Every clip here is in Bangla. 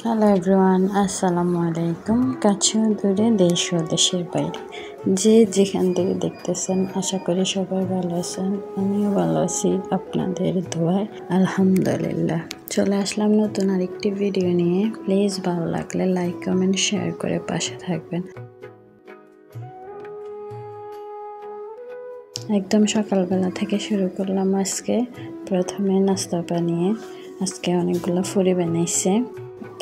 হ্যালো এভরিওয়ান, আসসালামু আলাইকুম। কাছে ও দূরে, দেশ ও দেশের বাইরে যে যেখান থেকে দেখতেছেন, আশা করি সবাই ভালো আছেন। আমিও ভালো আছি আপনাদের দোয়ায়, আলহামদুলিল্লাহ। চলে আসলাম নতুন আরেকটি ভিডিও নিয়ে। প্লিজ ভালো লাগলে লাইক, কমেন্ট, শেয়ার করে পাশে থাকবেন। একদম সকালবেলা থেকে শুরু করলাম আজকে। প্রথমে নাস্তা বানিয়ে আজকে অনেকগুলো ফুরি বানাইছে।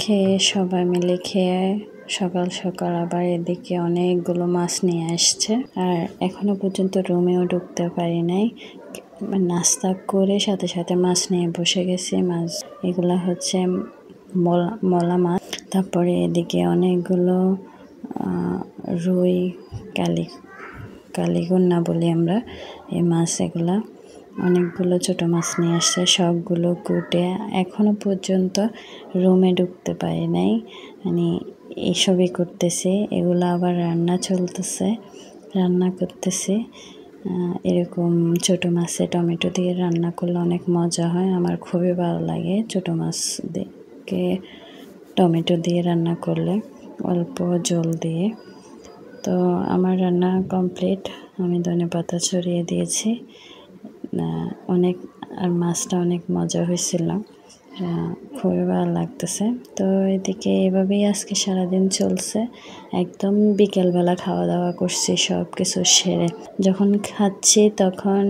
খেয়ে সবাই মিলে খেয়ে সকাল সকাল আবার এদিকে অনেকগুলো মাছ নিয়ে আসছে। আর এখনো পর্যন্ত রুমেও ঢুকতে পারি নাই। নাস্তা করে সাথে সাথে মাছ নিয়ে বসে গেছি। মাছ এগুলা হচ্ছে মলা মাছ। তারপরে এদিকে অনেকগুলো রুই, কালীগন্না বলি আমরা এই মাছ। এগুলা অনেকগুলো ছোট মাছ নিয়ে আসছে, সবগুলো কুটে এখনো পর্যন্ত রুমে ঢুকতে পারি নাই। মানে এইসবই করতেছি, এগুলো আবার রান্না চলতেছে, রান্না করতেছি। এরকম ছোট মাছে টমেটো দিয়ে রান্না করলে অনেক মজা হয়, আমার খুবই ভালো লাগে ছোট মাছ দিয়ে টমেটো দিয়ে রান্না করলে, অল্প জল দিয়ে। তো আমার রান্না কমপ্লিট, আমি ধনেপাতা ছড়িয়ে দিয়েছি অনেক। আর মাছটা অনেক মজা হয়েছিল, খুবই ভালো লাগতেছে। তো এদিকে এভাবেই আজকে সারাদিন চলছে। একদম বিকেলবেলা খাওয়া দাওয়া করছি সব কিছু সেরে। যখন খাচ্ছি তখন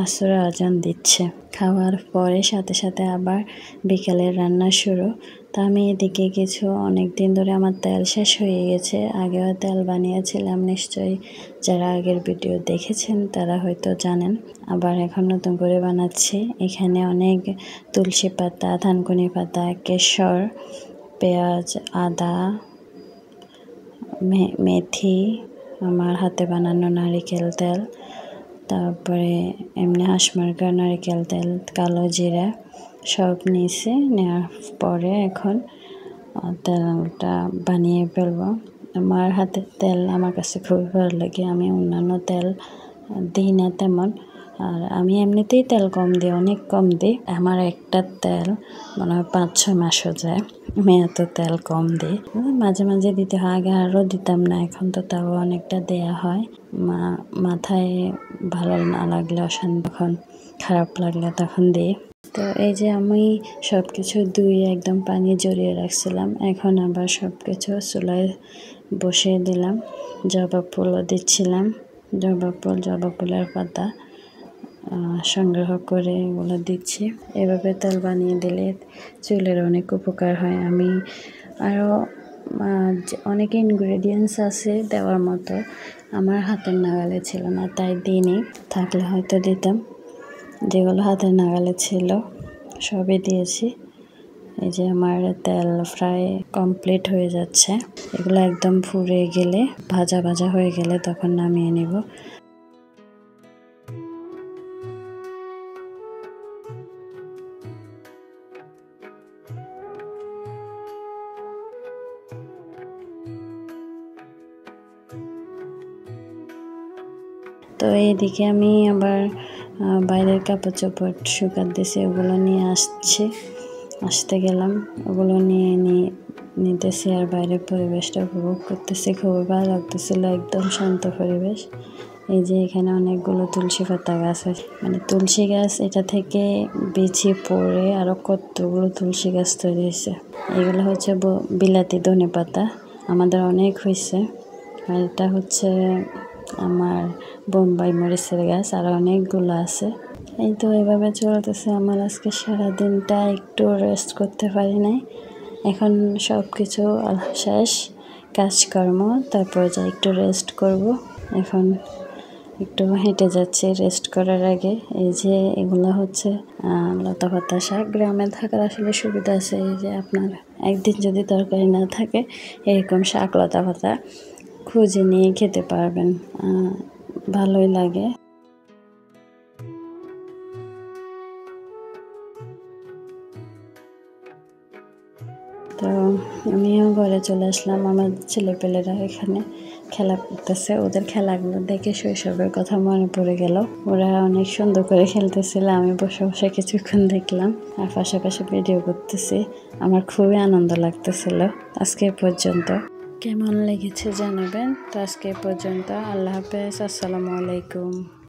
আসরের আজান দিচ্ছে। খাওয়ার পরে সাথে সাথে আবার বিকেলের রান্না শুরু। তা আমি এদিকে কিছু অনেক দিন ধরে আমার তেল শেষ হয়ে গেছে। আগেও তেল বানিয়েছিলাম, নিশ্চয়ই যারা আগের ভিডিও দেখেছেন তারা হয়তো জানেন। আবার এখন নতুন করে বানাচ্ছি। এখানে অনেক তুলসী পাতা, থানকুনি পাতা, কেশর, পেঁয়াজ, আদা, মেথি, আমার হাতে বানানো নারিকেল তেল, তারপরে এমনি হাঁসমার্গার নারিকেল তেল, কালো জিরা সব নিয়েছি। নেওয়ার পরে এখন তেলটা বানিয়ে ফেলবো। আমার হাতের তেল আমার কাছে খুবই ভালো লাগে। আমি অন্যান্য তেল দিই না তেমন, আর আমি এমনিতেই তেল কম দিই, অনেক কম দিই। আমার একটা তেল মনে হয় 5-6 মাসও যায়, আমি এত তেল কম দিই। মাঝে মাঝে দিতে হয়, আগে আরও দিতাম না, এখন তো তাও অনেকটা দেয়া হয়। মাথায় ভালো না লাগলে, তখন খারাপ লাগলে তখন দিই। তো এই যে আমি সব কিছু ধুয়ে একদম পানি জড়িয়ে রাখছিলাম, এখন আবার সব কিছু চুলায় বসিয়ে দিলাম। জবা ফুলও দিচ্ছিলাম, জবা ফুলের পাতা সংগ্রহ করে এগুলো দিচ্ছি। এভাবে তেল বানিয়ে দিলে চুলের অনেক উপকার হয়। আমি আরও অনেক ইনগ্রেডিয়েন্টস আছে দেওয়ার মতো, আমার হাতের নাগালে ছিল না, তাই দিইনি। থাকলে হয়তো দিতাম। যেগুলো হাতের নাগালে ছিল সবই দিয়েছি। এই যে আমার তেল ফ্রাই কমপ্লিট হয়ে যাচ্ছে। এগুলো একদম ফুরে গেলে, ভাজা ভাজা হয়ে গেলে তখন নামিয়ে নেব। তো এইদিকে আমি আবার বাইরের কাপড় চোপড় শুকাত দিয়েছি, ওগুলো নিয়ে আসতে গেলাম। ওগুলো নিতেছি আর বাইরের পরিবেশটা উপভোগ করতেছি। খুবই ভালো লাগতেছিল, একদম শান্ত পরিবেশ। এই যে এখানে অনেকগুলো তুলসী পাতা গাছ আছে, মানে তুলসী গাছ, এটা থেকে বিচি পড়ে আরও কতগুলো তুলসী গাছ তৈরি হয়েছে। এগুলো হচ্ছে বিলাতি ধনে পাতা, আমাদের অনেক হয়েছে। আর এটা হচ্ছে আমার বোম্বাই মরিচের গাছ, আর অনেকগুলো আছে। এই তো এভাবে চলতেছে আমার আজকে সারাদিনটা। একটু রেস্ট করতে পারি নাই। এখন সব কিছু শেষ কাজকর্ম, তারপর যা একটু রেস্ট করব। এখন একটু হেঁটে যাচ্ছি রেস্ট করার আগে। এই যে এগুলো হচ্ছে লতা পাতা শাক। গ্রামে থাকার আসলে সুবিধা আছে, এই যে আপনার একদিন যদি তরকারি না থাকে, এরকম শাক লতা পাতা খুঁজে নিয়ে খেতে পারবেন, ভালোই লাগে। তো আমিও ঘরে চলে আসলাম। আমার ছেলেপেলেরা এখানে খেলা করতেছে, ওদের খেলাগুলো দেখে শৈশবের কথা মনে পড়ে গেল। ওরা অনেক সুন্দর করে খেলতেছিল, আমি বসে বসে কিছুক্ষণ দেখলাম আর পাশাপাশি ভিডিও করতেছি। আমার খুবই আনন্দ লাগতেছিল। আজকে পর্যন্ত কেমন লেগেছে জানাবেন। তো আজকে পর্যন্ত, আল্লাহ হাফেজ, আসসালামু আলাইকুম।